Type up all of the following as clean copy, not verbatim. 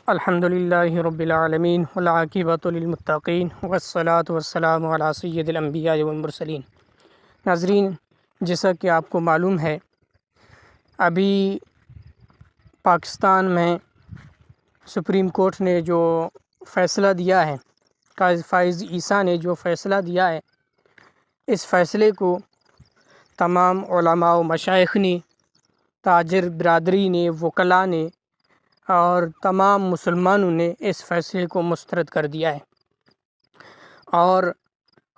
الحمدللہ رب العالمین والعاقبۃ للمتقین والصلاۃ والسلام علی سید الانبیاء والمرسلین۔ ناظرین، جیسا کہ آپ کو معلوم ہے، ابھی پاکستان میں سپریم کورٹ نے جو فیصلہ دیا ہے، قاضی فائز عیسیٰ نے جو فیصلہ دیا ہے، اس فیصلے کو تمام علماء و مشائخ نے، تاجر برادری نے، وکلاء نے اور تمام مسلمانوں نے اس فیصلے کو مسترد کر دیا ہے، اور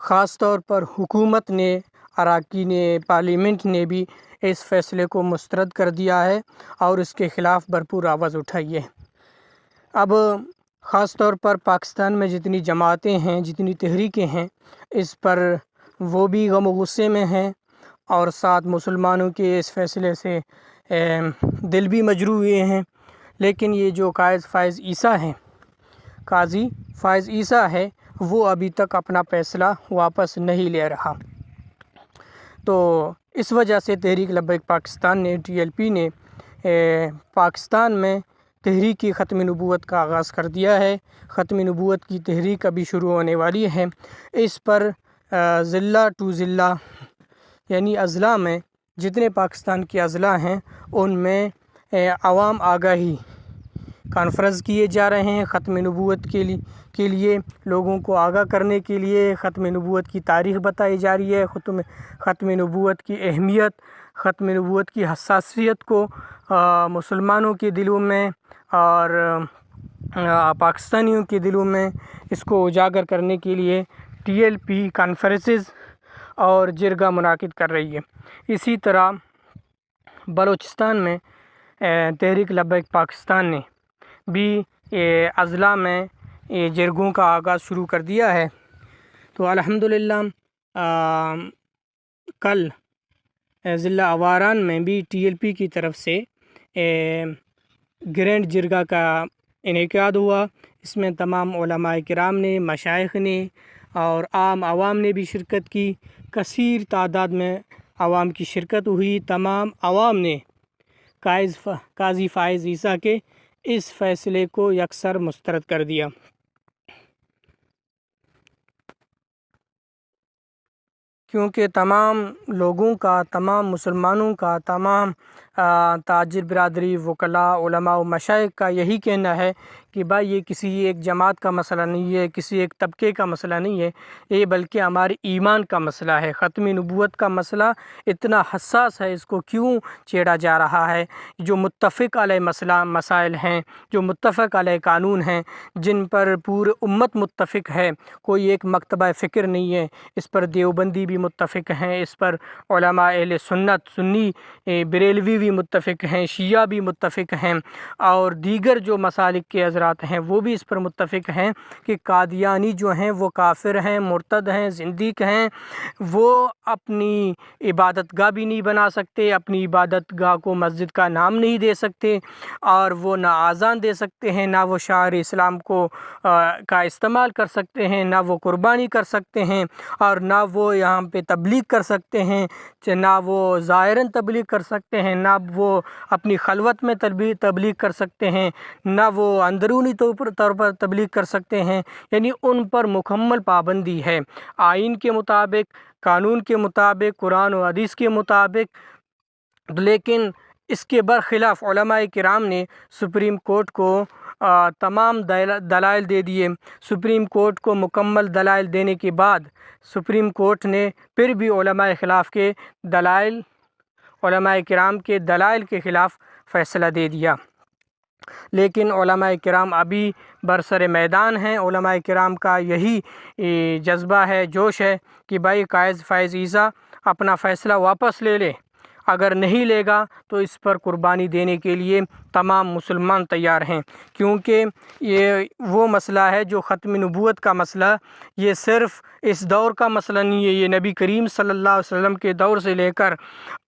خاص طور پر حکومت نے، اراکین پارلیمنٹ نے بھی اس فیصلے کو مسترد کر دیا ہے اور اس کے خلاف بھرپور آواز اٹھائی ہے۔ اب خاص طور پر پاکستان میں جتنی جماعتیں ہیں، جتنی تحریکیں ہیں، اس پر وہ بھی غم و غصے میں ہیں، اور ساتھ مسلمانوں کے اس فیصلے سے دل بھی مجروح ہوئے ہیں۔ لیکن یہ جو قاضی فائز عیسیٰ ہے وہ ابھی تک اپنا فیصلہ واپس نہیں لے رہا، تو اس وجہ سے تحریک لبیک پاکستان نے، TLP نے پاکستان میں تحریک ختم نبوت کا آغاز کر دیا ہے۔ ختم نبوت کی تحریک ابھی شروع ہونے والی ہے۔ اس پر ضلع ٹو ضلع یعنی اضلاع میں جتنے پاکستان کے اضلاع ہیں ان میں عوام آگاہی کانفرنس کیے جا رہے ہیں۔ ختم نبوت کے لیے لوگوں کو آگاہ کرنے کے لیے ختم نبوت کی تاریخ بتائی جا رہی ہے، ختم نبوت کی اہمیت، ختم نبوت کی حساسیت کو مسلمانوں کے دلوں میں اور پاکستانیوں کے دلوں میں اس کو اجاگر کرنے کے لیے TLP کانفرنسز اور جرگہ منعقد کر رہی ہے۔ اسی طرح بلوچستان میں تحریک لبیک پاکستان نے بھی اضلاع میں جرگوں کا آغاز شروع کر دیا ہے۔ تو الحمدللہ کل ضلع آواران میں بھی TLP کی طرف سے گرینڈ جرگہ کا انعقاد ہوا۔ اس میں تمام علماء کرام نے، مشائخ نے اور عام عوام نے بھی شرکت کی۔ کثیر تعداد میں عوام کی شرکت ہوئی۔ تمام عوام نے قاضی فائز عیسیٰ کے اس فیصلے کو یکسر مسترد کر دیا۔ کیونکہ تمام لوگوں کا، تمام مسلمانوں کا، تمام تاجر برادری، وکلاء، علماء و مشائخ کا یہی کہنا ہے کہ بھائی یہ کسی ایک جماعت کا مسئلہ نہیں ہے، کسی ایک طبقے کا مسئلہ نہیں ہے، یہ بلکہ ہمارے ایمان کا مسئلہ ہے۔ ختم نبوت کا مسئلہ اتنا حساس ہے، اس کو کیوں چھیڑا جا رہا ہے؟ جو متفق علیہ مسائل ہیں، جو متفق علیہ قانون ہیں، جن پر پورے امت متفق ہے، کوئی ایک مکتبہ فکر نہیں ہے، اس پر دیوبندی بھی متفق ہیں، اس پر علماء اہل سنت، سنی بریلوی بھی متفق ہیں، شیعہ بھی متفق ہیں، اور دیگر جو مسالک کے حضرات ہیں وہ بھی اس پر متفق ہیں کہ قادیانی جو ہیں وہ کافر ہیں، مرتد ہیں، زندیق ہیں۔ وہ اپنی عبادت گاہ بھی نہیں بنا سکتے، اپنی عبادت گاہ کو مسجد کا نام نہیں دے سکتے، اور وہ نہ آذان دے سکتے ہیں، نہ وہ شعائر اسلام کا استعمال کر سکتے ہیں، نہ وہ قربانی کر سکتے ہیں، اور نہ وہ یہاں پہ تبلیغ کر سکتے ہیں، نہ وہ ظاہراً تبلیغ کر سکتے ہیں، نہ وہ اپنی خلوت میں تبلیغ کر سکتے ہیں، نہ وہ اندرونی طور پر تبلیغ کر سکتے ہیں۔ یعنی ان پر مکمل پابندی ہے، آئین کے مطابق، قانون کے مطابق، قرآن و حدیث کے مطابق۔ لیکن اس کے برخلاف علماء کرام نے سپریم کورٹ کو تمام دلائل دے دیے۔ سپریم کورٹ کو مکمل دلائل دینے کے بعد سپریم کورٹ نے پھر بھی علماء کرام کے دلائل کے خلاف فیصلہ دے دیا۔ لیکن علماء کرام ابھی برسر میدان ہیں۔ علماء کرام کا یہی جذبہ ہے، جوش ہے کہ بھائی قاضی فائز عیسیٰ اپنا فیصلہ واپس لے لے، اگر نہیں لے گا تو اس پر قربانی دینے کے لیے تمام مسلمان تیار ہیں۔ کیونکہ یہ وہ مسئلہ ہے جو ختم نبوت کا مسئلہ، یہ صرف اس دور کا مسئلہ نہیں ہے، یہ نبی کریم صلی اللہ علیہ وسلم کے دور سے لے کر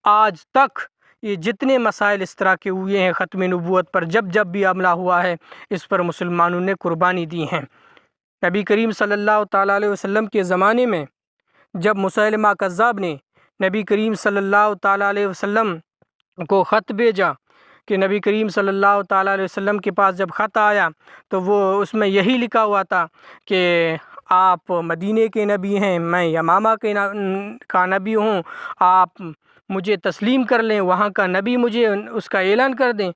آج تک یہ جتنے مسائل اس طرح کے ہوئے ہیں ختم نبوت پر، جب بھی حملہ ہوا ہے اس پر مسلمانوں نے قربانی دی ہیں۔ نبی کریم صلی اللہ تعالیٰ علیہ وسلم کے زمانے میں جب مسیلمہ کذاب نے نبی کریم صلی اللہ تعالیٰ علیہ وسلم کو خط بھیجا کہ نبی کریم صلی اللہ تعالیٰ علیہ وسلم کے پاس جب خط آیا تو وہ اس میں یہی لکھا ہوا تھا کہ آپ مدینے کے نبی ہیں، میں یمامہ کا نبی ہوں، آپ مجھے تسلیم کر لیں، وہاں کا نبی مجھے اس کا اعلان کر دیں۔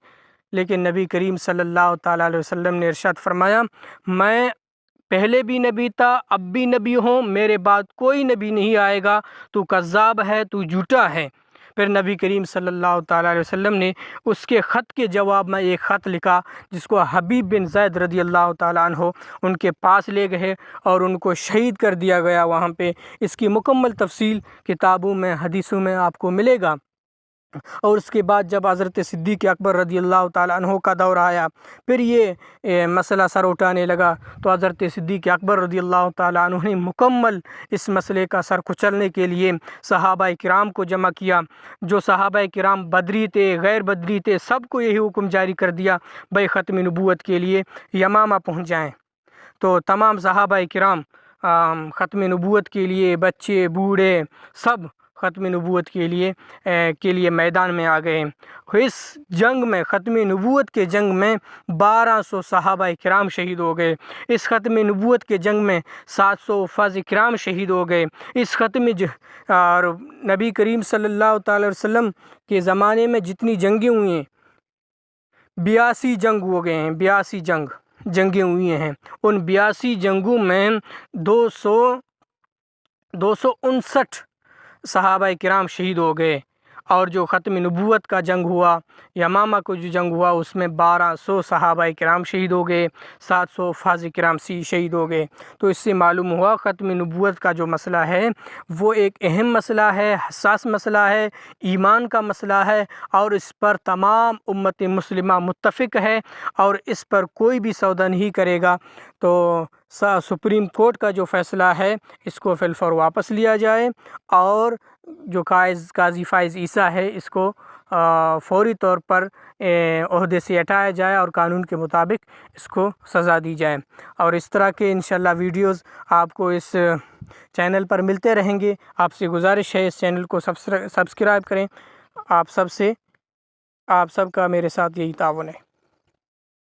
لیکن نبی کریم صلی اللہ تعالیٰ علیہ وسلم نے ارشاد فرمایا، میں پہلے بھی نبی تھا، اب بھی نبی ہوں، میرے بعد کوئی نبی نہیں آئے گا، تو کذاب ہے، تو جھوٹا ہے۔ پھر نبی کریم صلی اللہ تعالیٰ علیہ وسلم نے اس کے خط کے جواب میں ایک خط لکھا، جس کو حبیب بن زید رضی اللہ تعالیٰ عنہ ان کے پاس لے گئے اور ان کو شہید کر دیا گیا وہاں پہ۔ اس کی مکمل تفصیل کتابوں میں، حدیثوں میں آپ کو ملے گا۔ اور اس کے بعد جب حضرت صدیق اکبر رضی اللہ تعالیٰ عنہ کا دور آیا، پھر یہ مسئلہ سر اٹھانے لگا، تو حضرت صدیق اکبر رضی اللہ تعالیٰ عنہ نے مکمل اس مسئلے کا سر کچلنے کے لیے صحابہ کرام کو جمع کیا۔ جو صحابہ کرام بدری تھے، غیر بدری تھے، سب کو یہی حکم جاری کر دیا بھائی ختم نبوت کے لیے یمامہ پہنچ جائیں۔ تو تمام صحابہ کرام ختم نبوت کے لیے، بچے بوڑھے سب ختم نبوت کے لیے میدان میں آ گئے۔ اس جنگ میں، ختم نبوت کے جنگ میں 1200 صحابہ کرام شہید ہو گئے۔ اس ختم نبوت کے جنگ میں 700 حفاظ کرام شہید ہو گئے۔ اس اور نبی کریم صلی اللہ تعالی وسلم کے زمانے میں جتنی جنگیں ہوئی ہیں، 82 جنگ ہو گئے ہیں، 82 جنگیں ہوئی ہیں۔ ان 82 جنگوں میں 259 صحابہ کرام شہید ہو گئے، اور جو ختم نبوت کا جنگ ہوا، یمامہ کو جو جنگ ہوا، اس میں 1200 صحابہ کرام شہید ہو گئے، 700 حفاظ کرام شہید ہو گئے۔ تو اس سے معلوم ہوا ختم نبوت کا جو مسئلہ ہے وہ ایک اہم مسئلہ ہے، حساس مسئلہ ہے، ایمان کا مسئلہ ہے، اور اس پر تمام امت مسلمہ متفق ہے، اور اس پر کوئی بھی سودا نہیں کرے گا۔ تو سپریم کورٹ کا جو فیصلہ ہے اس کو فی الفور واپس لیا جائے، اور جو قاضی فائز عیسیٰ ہے اس کو فوری طور پر عہدے سے ہٹایا جائے، اور قانون کے مطابق اس کو سزا دی جائے۔ اور اس طرح کے انشاءاللہ ویڈیوز آپ کو اس چینل پر ملتے رہیں گے۔ آپ سے گزارش ہے اس چینل کو سبسکرائب کریں۔ آپ سب کا میرے ساتھ یہی تعاون ہے۔